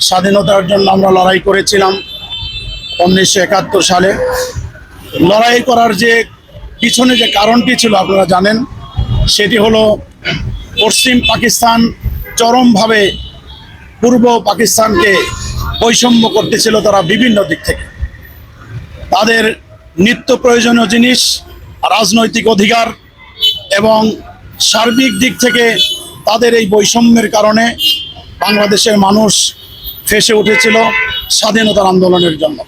স্বাধীনতার জন্য আমরা লড়াই করেছিলাম 1971 সালে। লড়াই করার যে পিছনে যে কারণটি ছিল আপনারা জানেন, সেটি হলো পশ্চিম পাকিস্তান চরমভাবে পূর্ব পাকিস্তানকে বৈষম্য করতেছিল। তারা বিভিন্ন দিক থেকে তাদের নিত্য প্রয়োজনীয় জিনিস, রাজনৈতিক অধিকার এবং সার্বিক দিক থেকে তাদের এই বৈষম্যের কারণে বাংলাদেশের মানুষ ফেসে উঠেছিল স্বাধীনতার আন্দোলনের জন্য।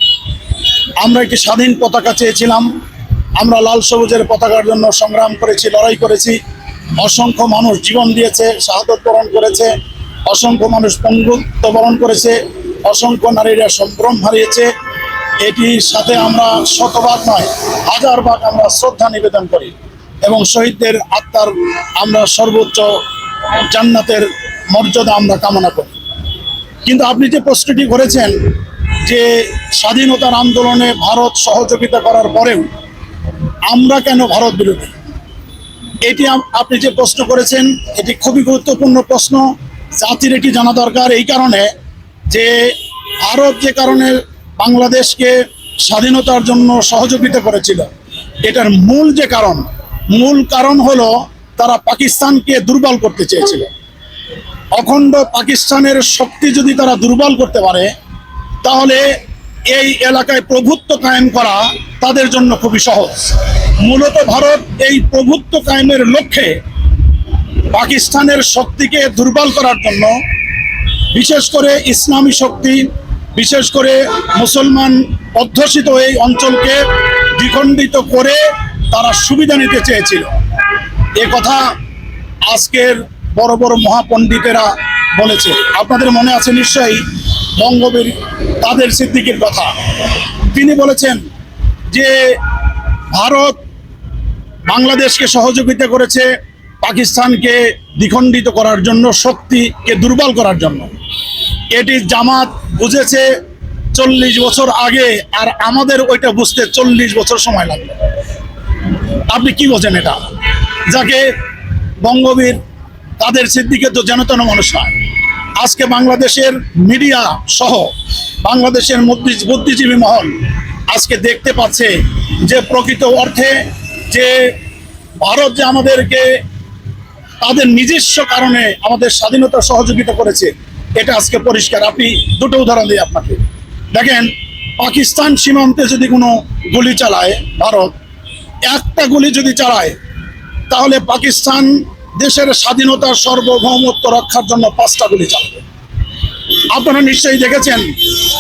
আমরা একটি স্বাধীন পতাকা চেয়েছিলাম, আমরা লাল সবুজের পতাকার জন্য সংগ্রাম করেছি, লড়াই করেছি। অসংখ্য মানুষ জীবন দিয়েছে, শাহাদত বরণ করেছে, অসংখ্য মানুষ পঙ্গুত্ব বরণ করেছে, অসংখ্য নারীরা সম্ভ্রম হারিয়েছে। এটির সাথে আমরা শতভাগ নয়, হাজার ভাগ আমরা শ্রদ্ধা নিবেদন করি এবং শহীদদের আত্মার আমরা সর্বোচ্চ জান্নাতের মর্যাদা আমরা কামনা করি। কিন্তু আপনি যে প্রশ্নটি করেছেন যে স্বাধীনতার আন্দোলনে ভারত সহযোগিতা করার পরেও আমরা কেন ভারত বিরোধী, এটি আপনি যে প্রশ্ন করেছেন এটি খুবই গুরুত্বপূর্ণ প্রশ্ন। জাতির এটি জানা দরকার এই কারণে যে ভারত যে কারণে বাংলাদেশকে স্বাধীনতার জন্য সহযোগিতা করেছিল, এটার মূল কারণ হলো তারা পাকিস্তানকে দুর্বল করতে চেয়েছিল। অখণ্ড পাকিস্তানের শক্তি যদি তারা দুর্বল করতে পারে, তাহলে এই এলাকায় প্রভুত্ব কায়েম করা তাদের জন্য খুবই সহজ। মূলত ভারত এই প্রভুত্ব কায়েমের লক্ষ্যে পাকিস্তানের শক্তিকে দুর্বল করার জন্য, বিশেষ করে ইসলামী শক্তি, বিশেষ করে মুসলমান অধ্যুষিত এই অঞ্চলকে দ্বিখণ্ডিত করে তারা সুবিধা নিতে চেয়েছিল। এ কথা আজকের বড় বড় মহাপণ্ডিতেরা বলেছে। আপনাদের মনে আছে নিশ্চয়ই বঙ্গবীর কাদের সিদ্দিকীর কথা। তিনি বলেছেন যে ভারত বাংলাদেশকে সহযোগিতা করেছে পাকিস্তানকে দ্বিখণ্ডিত করার জন্য, শক্তিকে দুর্বল করার জন্য। এটি জামাত বুঝেছে 40 বছর আগে, আর আমাদের ওইটা বুঝতে 40 বছর সময় লাগবে। আপনি কি বোঝেন এটা? যাকে বঙ্গবীর কাদের সিদ্দিকী তো যেন তেন মানুষ নয়। আজকে বাংলাদেশের মিডিয়া সহ বাংলাদেশের বুদ্ধিজীবী মহল আজকে দেখতে পাচ্ছে যে প্রকৃত অর্থে যে ভারত যে আমাদেরকে তাদের নিজস্ব কারণে আমাদের স্বাধীনতা সহযোগিতা করেছে, এটা আজকে পরিষ্কার। আপনি দুটো উদাহরণ দিই আপনাকে। দেখেন, পাকিস্তান সীমান্তে যদি কোনো গুলি চালায় ভারত, একটা গুলি যদি চালায়, তাহলে পাকিস্তান দেশের স্বাধীনতার সার্বভৌমত্ব রক্ষার জন্য 5টা গুলি চালাবে। আপনারা নিশ্চয়ই দেখেছেন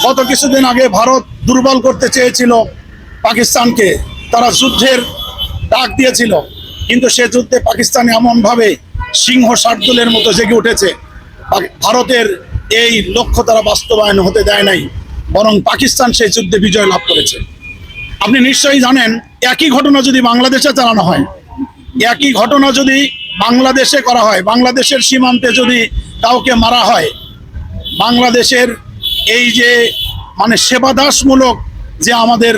গত কিছুদিন আগে ভারত দুর্বল করতে চেয়েছিল পাকিস্তানকে, তারা যুদ্ধের ডাক দিয়েছিল, কিন্তু সে যুদ্ধে পাকিস্তান এমনভাবে সিংহ শার্দুলের মতো জেগে উঠেছে, ভারতের এই লক্ষ্য তারা বাস্তবায়ন হতে দেয় নাই, বরং পাকিস্তান সেই যুদ্ধে বিজয় লাভ করেছে। আপনি নিশ্চয়ই জানেন, একই ঘটনা যদি বাংলাদেশে চালানো হয়, একই ঘটনা যদি বাংলাদেশে করা হয়, বাংলাদেশের সীমান্তে যদি কাউকে মারা হয়, বাংলাদেশের এই যে মানে সেবাদাসমূলক যে আমাদের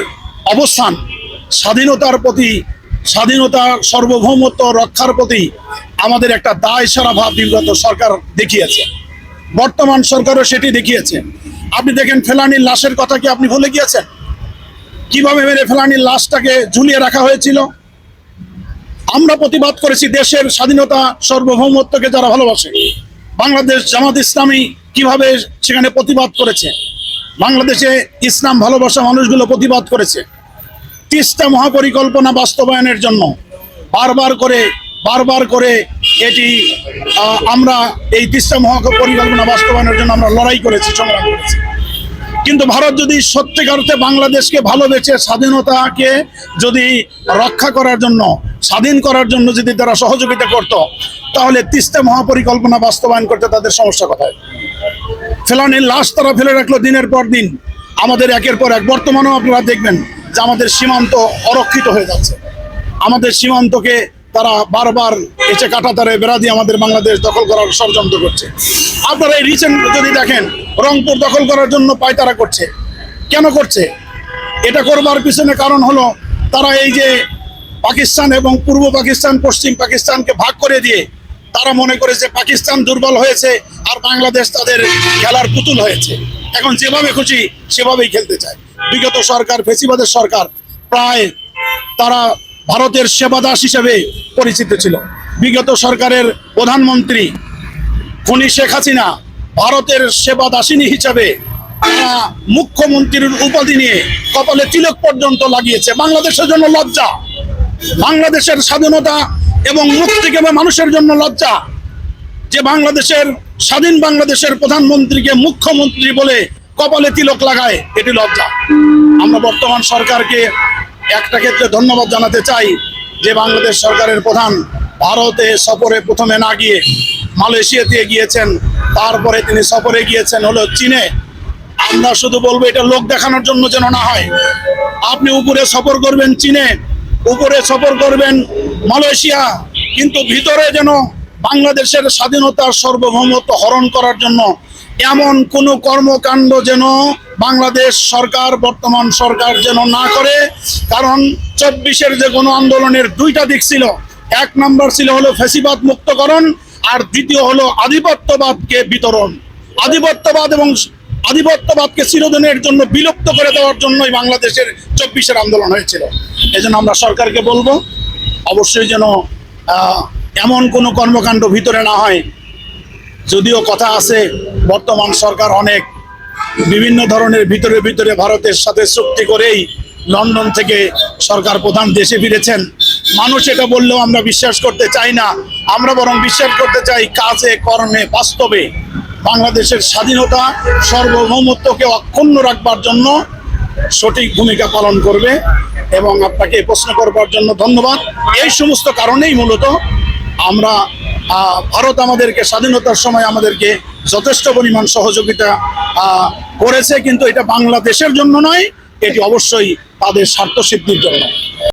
অবস্থান, স্বাধীনতার প্রতি, স্বাধীনতার সার্বভৌমত্ব রক্ষার প্রতি আমাদের একটা দায় সারা ভাব বিগত সরকার দেখিয়েছে, বর্তমান সরকারও সেটি দেখিয়েছে। আপনি দেখেন ফেলানীর লাশের কথা কি আপনি ভুলে গিয়েছেন? কিভাবে মেরে ফেলানীর লাশটাকে ঝুলিয়ে রাখা হয়েছিল। আমরা প্রতিবাদ করেছি দেশের স্বাধীনতা সার্বভৌমত্বকে যারা ভালোবাসে। বাংলাদেশ জামাত ইসলামী কিভাবে সেখানে প্রতিবাদ করেছে, বাংলাদেশে ইসলাম ভালোবাসা মানুষগুলো প্রতিবাদ করেছে। তিস্তা মহাপরিকল্পনা বাস্তবায়নের জন্য বারবার করে এটি আমরা এই তিস্তা মহাপরিকল্পনা বাস্তবায়নের জন্য আমরা লড়াই করেছি, সংগ্রাম করেছি। কিন্তু ভারত যদি সত্যিকার অর্থে বাংলাদেশকে ভালোবেসে স্বাধীনতাকে যদি রক্ষা করার জন্য, স্বাধীন করার জন্য যদি তারা সহযোগিতা করত, তাহলে তিস্তা মহাপরিকল্পনা বাস্তবায়ন করতে তাদের সমস্যা কোথায়? ফেলানীর লাশ তারা ফেলে রাখলো দিনের পর দিন, আমাদের একের পর এক। বর্তমানেও আপনারা দেখবেন যে আমাদের সীমান্ত অরক্ষিত হয়ে যাচ্ছে, আমাদের সীমান্তকে তারা বারবার এসে কাঁটাতারে বেড়া দিয়ে আমাদের বাংলাদেশ দখল করার ষড়যন্ত্র করছে। আপনারা এই রিসেন্ট যদি দেখেন, রংপুর দখল করার জন্য পায়তারা করছে। কেন করছে? এটা করবার পিছনে কারণ হলো তারা এই যে পাকিস্তান এবং পূর্ব পাকিস্তান, পশ্চিম পাকিস্তানকে ভাগ করে দিয়ে তারা মনে করে যে পাকিস্তান দুর্বল হয়েছে আর বাংলাদেশ তাদের খেলার পুতুল হয়েছে। এখন যেভাবে খুশি সেভাবেই খেলতে চায়। বিগত সরকার, ফেসিবাদের সরকার, প্রায় তারা ভারতের সেবাদাস হিসেবে পরিচিত ছিল। বিগত সরকারের প্রধানমন্ত্রী খুনি শেখ হাসিনা ভারতের সেবাদাসিনী হিসাবে তারা মুখ্যমন্ত্রীর উপাধি নিয়ে কপালে তিলক পর্যন্ত লাগিয়েছে। বাংলাদেশের জন্য লজ্জা, বাংলাদেশের স্বাধীনতা এবং মুক্তিকামী মানুষের জন্য লজ্জা যে বাংলাদেশের স্বাধীন বাংলাদেশের প্রধানমন্ত্রীকে মুখ্যমন্ত্রী বলে কপালে তিলক লাগায়, এটি লজ্জা। আমরা বর্তমান সরকারকে একটা ক্ষেত্রে ধন্যবাদ জানাতে চাই যে বাংলাদেশ সরকারের প্রধান ভারতে সফরে প্রথমে না গিয়ে মালয়েশিয়াতে গিয়েছেন, তারপরে তিনি সফরে গিয়েছেন হলো চীনে। আমরা শুধু বলবো এটা লোক দেখানোর জন্য যেন না হয়। আপনি উপরে সফর করবেন চীনে, উপরে সফর করবেন মালয়েশিয়া, কিন্তু ভিতরে যেন বাংলাদেশের স্বাধীনতার সার্বভৌমত্ব হরণ করার জন্য এমন কোনো কর্মকাণ্ড যেন বাংলাদেশ সরকার, বর্তমান সরকার যেন না করে। কারণ 24-এর যে গণ আন্দোলনের দুইটা দিক ছিল, এক নম্বর ছিল হলো ফ্যাসিবাদ মুক্তকরণ, আর দ্বিতীয় হলো আধিপত্যবাদকে বিতরণ। আধিপত্যবাদ এবং আধিপত্যবাদকে চিরদিনের জন্য বিলুপ্ত করে দেওয়ার জন্যই বাংলাদেশের 24-এর আন্দোলন হয়েছিল। এই জন্য আমরা সরকারকে বলবো অবশ্যই যেন এমন কোনো কর্মকাণ্ড ভিতরে না হয়। যদিও কথা আছে বর্তমান সরকার অনেক বিভিন্ন ধরনের ভিতরে ভিতরে ভারতের সাথে চুক্তি করেই লন্ডন থেকে সরকার প্রধান দেশে ফিরেছেন। মানুষ এটা বললেও আমরা বিশ্বাস করতে চাই না। আমরা বরং বিশ্বাস করতে চাই কাজে কর্মে বাস্তবে বাংলাদেশের স্বাধীনতা সার্বভৌমত্বকে অক্ষুণ্ণ রাখবার জন্য সঠিক ভূমিকা পালন করবে। এবং আপনাকে প্রশ্ন করবার জন্য ধন্যবাদ। এই সমস্ত কারণেই মূলত আমরা ভারত আমাদেরকে স্বাধীনতার সময় আমাদেরকে যথেষ্ট পরিমাণ সহযোগিতা করেছে, কিন্তু এটা বাংলাদেশের জন্য নয়, এটি অবশ্যই তাদের স্বার্থ সিদ্ধির জন্য।